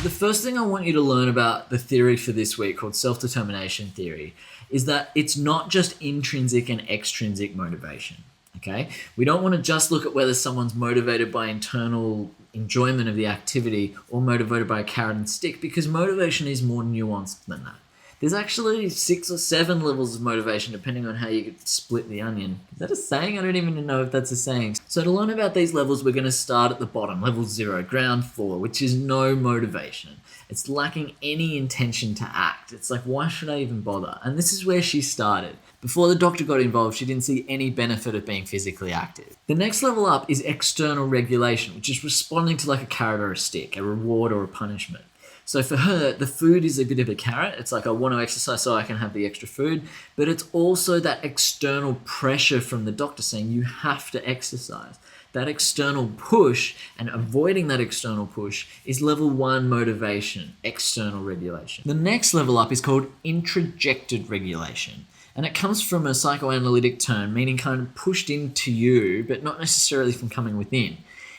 The first thing I want you to learn about the theory for this week, called Self-Determination Theory, is that it's not just intrinsic and extrinsic motivation. Okay? We don't want to just look at whether someone's motivated by internal enjoyment of the activity or motivated by a carrot and stick, because motivation is more nuanced than that. There's actually 6 or 7 levels of motivation depending on how you split the onion. Is that a saying? I don't even know if that's a saying. So to learn about these levels, we're going to start at the bottom, level 0, ground floor, which is no motivation. It's lacking any intention to act. It's like, why should I even bother? And this is where she started. Before the doctor got involved, she didn't see any benefit of being physically active. The next level up is external regulation, which is responding to like a carrot or a stick, a reward or a punishment. So for her, the food is a bit of a carrot. It's like, I want to exercise so I can have the extra food. But it's also that external pressure from the doctor saying you have to exercise. That external push, and avoiding that external push, is level 1 motivation, external regulation. The next level up is called introjected regulation. And it comes from a psychoanalytic term, meaning kind of pushed into you, but not necessarily from coming within.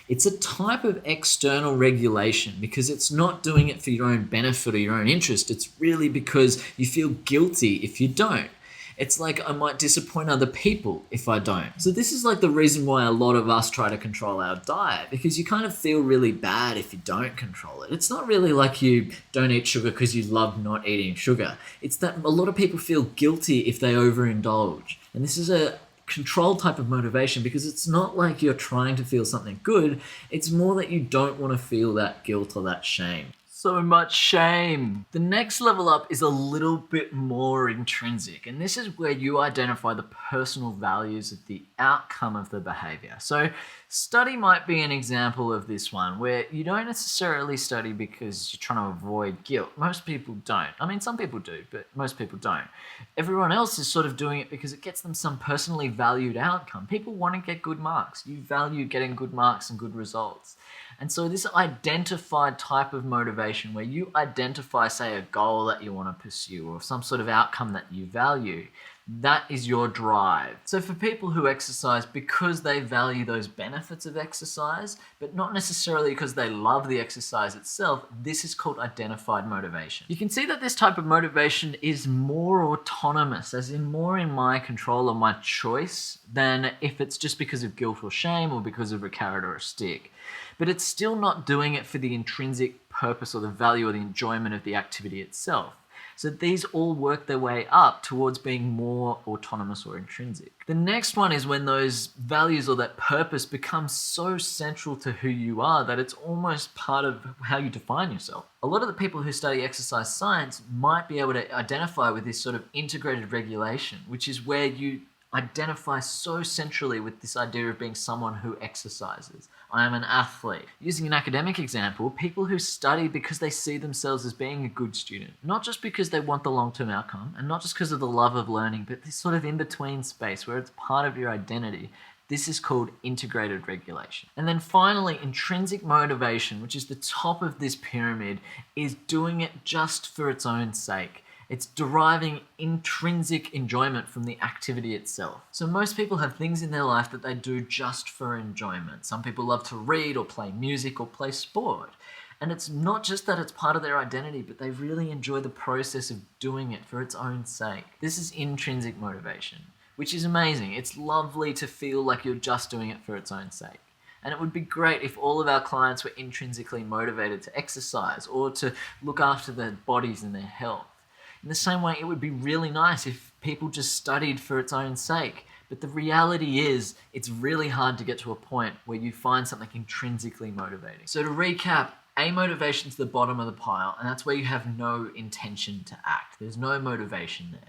It's a type of external regulation because it's not doing it for your own benefit or your own interest. It's really because you feel guilty if you don't. It's like, I might disappoint other people if I don't. So this is like the reason why a lot of us try to control our diet, because you kind of feel really bad if you don't control it. It's not really like you don't eat sugar because you love not eating sugar. It's that a lot of people feel guilty if they overindulge. And this is a control type of motivation because it's not like you're trying to feel something good. It's more that you don't want to feel that guilt or that shame. So much shame. The next level up is a little bit more intrinsic, and this is where you identify the personal values of the outcome of the behavior. So study might be an example of this one, where you don't necessarily study because you're trying to avoid guilt. Most people don't. I mean, some people do, but most people don't. Everyone else is sort of doing it because it gets them some personally valued outcome. People want to get good marks. You value getting good marks and good results. And so this identified type of motivation where you identify, say, a goal that you want to pursue or some sort of outcome that you value, that is your drive. So for people who exercise because they value those benefits of exercise, but not necessarily because they love the exercise itself, this is called identified motivation. You can see that this type of motivation is more autonomous, as in more in my control or my choice, than if it's just because of guilt or shame or because of a carrot or a stick. But it's still not doing it for the intrinsic purpose or the value or the enjoyment of the activity itself. So these all work their way up towards being more autonomous or intrinsic. The next one is when those values or that purpose becomes so central to who you are that it's almost part of how you define yourself. A lot of the people who study exercise science might be able to identify with this sort of integrated regulation, which is where you identify so centrally with this idea of being someone who exercises. I am an athlete. Using an academic example, people who study because they see themselves as being a good student, not just because they want the long-term outcome and not just because of the love of learning, but this sort of in-between space where it's part of your identity. This is called integrated regulation. And then finally, intrinsic motivation, which is the top of this pyramid, is doing it just for its own sake. It's deriving intrinsic enjoyment from the activity itself. So most people have things in their life that they do just for enjoyment. Some people love to read or play music or play sport. And it's not just that it's part of their identity, but they really enjoy the process of doing it for its own sake. This is intrinsic motivation, which is amazing. It's lovely to feel like you're just doing it for its own sake. And it would be great if all of our clients were intrinsically motivated to exercise or to look after their bodies and their health. In the same way, it would be really nice if people just studied for its own sake. But the reality is, it's really hard to get to a point where you find something intrinsically motivating. So to recap, A motivation is the bottom of the pile, and that's where you have no intention to act. There's no motivation there.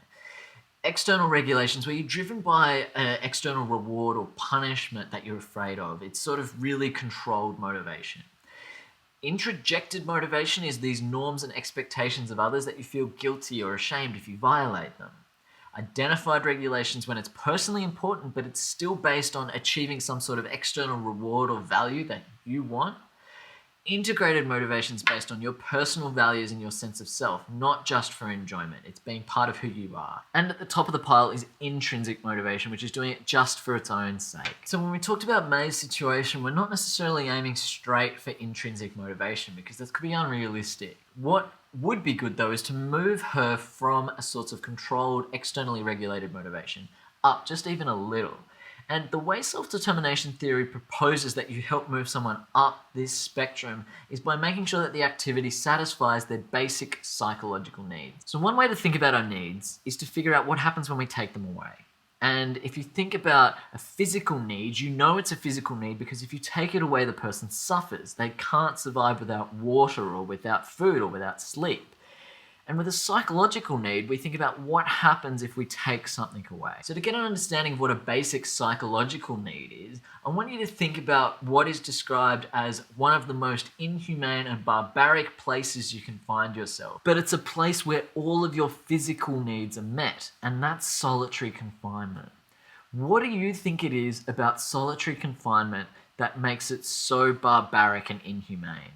External regulations, where you're driven by an external reward or punishment that you're afraid of. It's sort of really controlled motivation. Introjected motivation is these norms and expectations of others that you feel guilty or ashamed if you violate them. Identified regulations when it's personally important, but it's still based on achieving some sort of external reward or value that you want. Integrated motivation is based on your personal values and your sense of self, not just for enjoyment. It's being part of who you are. And at the top of the pile is intrinsic motivation, which is doing it just for its own sake. So when we talked about May's situation, we're not necessarily aiming straight for intrinsic motivation because that could be unrealistic. What would be good though is to move her from a sort of controlled, externally regulated motivation up just even a little. And the way self-determination theory proposes that you help move someone up this spectrum is by making sure that the activity satisfies their basic psychological needs. So one way to think about our needs is to figure out what happens when we take them away. And if you think about a physical need, you know it's a physical need because if you take it away, the person suffers. They can't survive without water or without food or without sleep. And with a psychological need, we think about what happens if we take something away. So to get an understanding of what a basic psychological need is, I want you to think about what is described as one of the most inhumane and barbaric places you can find yourself. But it's a place where all of your physical needs are met, and that's solitary confinement. What do you think it is about solitary confinement that makes it so barbaric and inhumane?